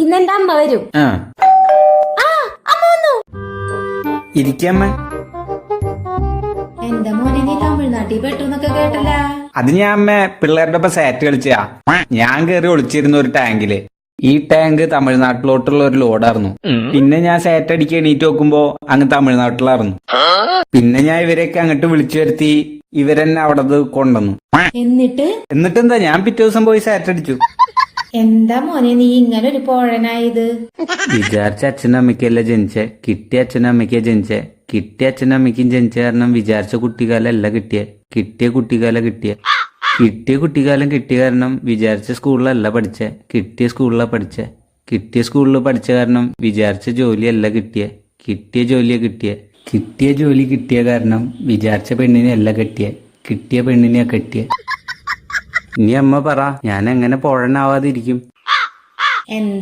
ഇന്ന് എന്റെ അമ്മ വരും. അമ്മ വന്നു. ഇരിക്കമ്മ. എന്റെ മോനെ നീ തമിഴ്നാട്ടിൽ പെട്ടെന്നൊക്കെ കേട്ടല്ല. അത് ഞാൻ അമ്മ പിള്ളേരുടെ ഒപ്പം സാറ്റ് കളിച്ചാ. ഞാൻ കേറി ഒളിച്ചിരുന്ന ഒരു ടാങ്കില്. ഈ ടാങ്ക് തമിഴ്നാട്ടിലോട്ടുള്ള ഒരു ലോഡായിരുന്നു. പിന്നെ ഞാൻ സാറ്റ് അടിക്കാൻ എണീറ്റ് നോക്കുമ്പോ അങ്ങ് തമിഴ്നാട്ടിലായിരുന്നു. പിന്നെ ഞാൻ ഇവരെയൊക്കെ അങ്ങോട്ട് വിളിച്ചു വരുത്തി ഇവരെന്നെ അവിടെ കൊണ്ടുവന്നു. എന്നിട്ടെന്താ ഞാൻ പിറ്റേ ദിവസം പോയി സാറ്റ് അടിച്ചു. എന്താ മോനെ നീ ഇങ്ങനെ ഒരു പോഴനായത്? വിചാരിച്ച അച്ഛനും അമ്മയ്ക്കല്ല ജനിച്ചേ, കിട്ടിയ അച്ഛനും അമ്മയ്ക്കാ ജനിച്ചേ. കിട്ടിയ അച്ഛനും അമ്മയ്ക്കും ജനിച്ച കാരണം വിചാരിച്ച കുട്ടിക്കാലം അല്ല കിട്ടിയ കുട്ടിക്കാലം കിട്ടിയ കുട്ടിക്കാലം കിട്ടിയ കാരണം വിചാരിച്ച സ്കൂളിലല്ല പഠിച്ചേ, കിട്ടിയ സ്കൂളിലാ പഠിച്ചേ. കിട്ടിയ സ്കൂളിൽ പഠിച്ച കാരണം വിചാരിച്ച ജോലിയല്ല കിട്ടിയ ജോലിയാ കിട്ടിയ ജോലി കിട്ടിയ കാരണം വിചാരിച്ച പെണ്ണിനെ അല്ല കിട്ടിയ പെണ്ണിനെയാ കെട്ടിയ. ഇനി അമ്മ പറ, ഞാൻ എങ്ങനെ പോഴനാവാതിരിക്കും? എന്താ